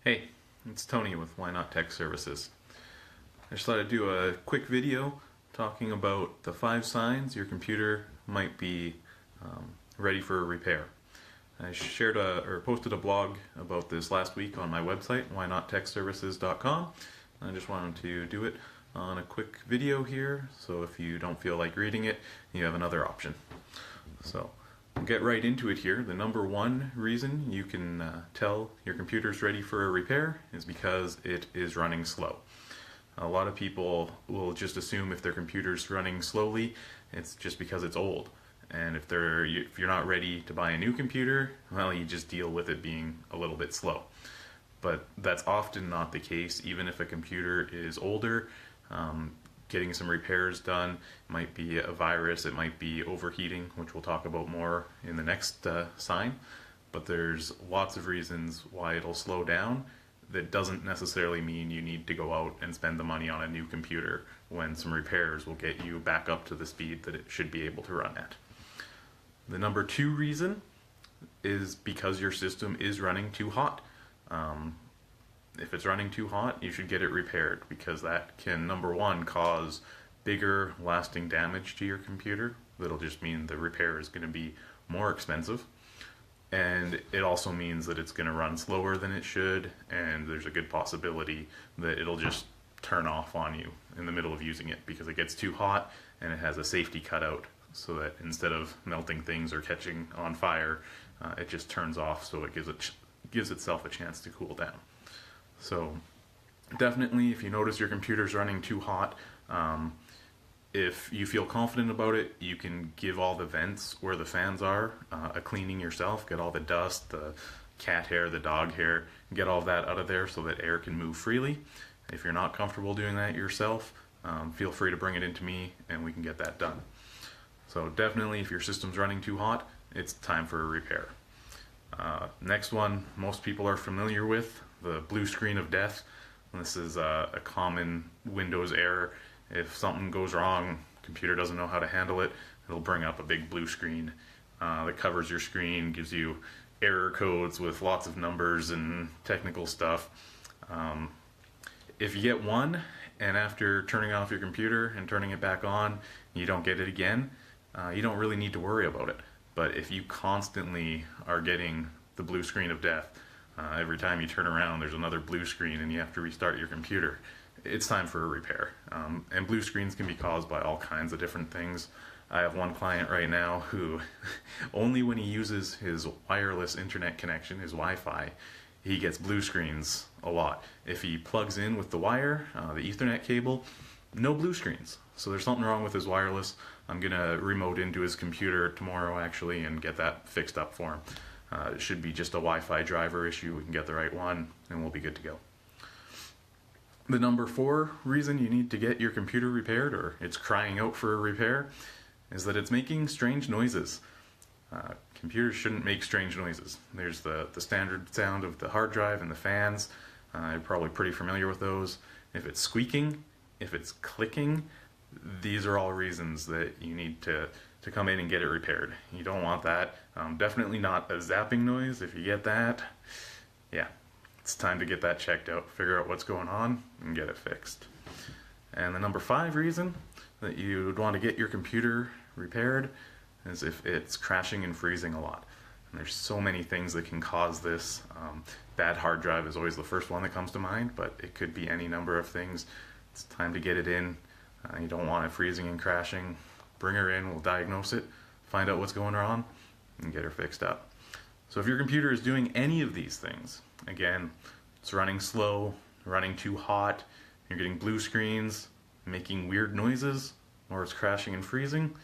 Hey, it's Tony with Why Not Tech Services. I just thought I'd do a quick video talking about the 5 signs your computer might be ready for a repair. I posted a blog about this last week on my website, whynottechservices.com. I just wanted to do it on a quick video here, so if you don't feel like reading it, you have another option. So we'll get right into it here. The number one reason you can tell your computer's ready for a repair is because it is running slow. A lot of people will just assume if their computer's running slowly, it's just because it's old. And if you're not ready to buy a new computer, well, you just deal with it being a little bit slow. But that's often not the case. Even if a computer is older, getting some repairs done, it might be a virus, it might be overheating, which we'll talk about more in the next sign. But there's lots of reasons why it'll slow down. That doesn't necessarily mean you need to go out and spend the money on a new computer when some repairs will get you back up to the speed that it should be able to run at. The number 2 reason is because your system is running too hot. If it's running too hot, you should get it repaired, because that can, number 1, cause bigger lasting damage to your computer. That'll just mean the repair is going to be more expensive. And it also means that it's going to run slower than it should, and there's a good possibility that it'll just turn off on you in the middle of using it because it gets too hot and it has a safety cutout, so that instead of melting things or catching on fire, it just turns off, so it gives itself a chance to cool down. So definitely, if you notice your computer's running too hot, if you feel confident about it, you can give all the vents where the fans are a cleaning yourself. Get all the dust, the cat hair, the dog hair, get all that out of there so that air can move freely. If you're not comfortable doing that yourself, feel free to bring it into me and we can get that done. So definitely, if your system's running too hot, it's time for a repair. Next one, most people are familiar with, the blue screen of death. This is a common Windows error. If something goes wrong, computer doesn't know how to handle it, it'll bring up a big blue screen that covers your screen, gives you error codes with lots of numbers and technical stuff. If you get one, and after turning off your computer and turning it back on, you don't get it again, you don't really need to worry about it. But if you constantly are getting the blue screen of death, every time you turn around there's another blue screen and you have to restart your computer, it's time for a repair. And blue screens can be caused by all kinds of different things. I have one client right now who only when he uses his wireless internet connection, his Wi-Fi, he gets blue screens a lot. If he plugs in with the wire, the Ethernet cable, no blue screens. So there's something wrong with his wireless. I'm gonna remote into his computer tomorrow actually and get that fixed up for him. It should be just a Wi-Fi driver issue. We can get the right one and we'll be good to go. The number 4 reason you need to get your computer repaired, or it's crying out for a repair, is that it's making strange noises. Computers shouldn't make strange noises. There's the standard sound of the hard drive and the fans. You're probably pretty familiar with those. If it's squeaking, if it's clicking, these are all reasons that you need to come in and get it repaired. You don't want that. Definitely not a zapping noise. If you get that, yeah, it's time to get that checked out, figure out what's going on, and get it fixed. And the number 5 reason that you would want to get your computer repaired is if it's crashing and freezing a lot. And there's so many things that can cause this. Bad hard drive is always the first one that comes to mind, but it could be any number of things. It's time to get it in. You don't want it freezing and crashing. Bring her in, we'll diagnose it, find out what's going on, and get her fixed up. So if your computer is doing any of these things, again, it's running slow, running too hot, you're getting blue screens, making weird noises, or it's crashing and freezing,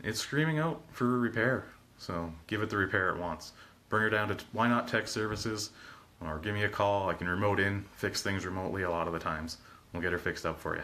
it's screaming out for a repair. So give it the repair it wants. Bring her down to Why Not Tech Services, or give me a call. I can remote in, fix things remotely a lot of the times. We'll get her fixed up for you.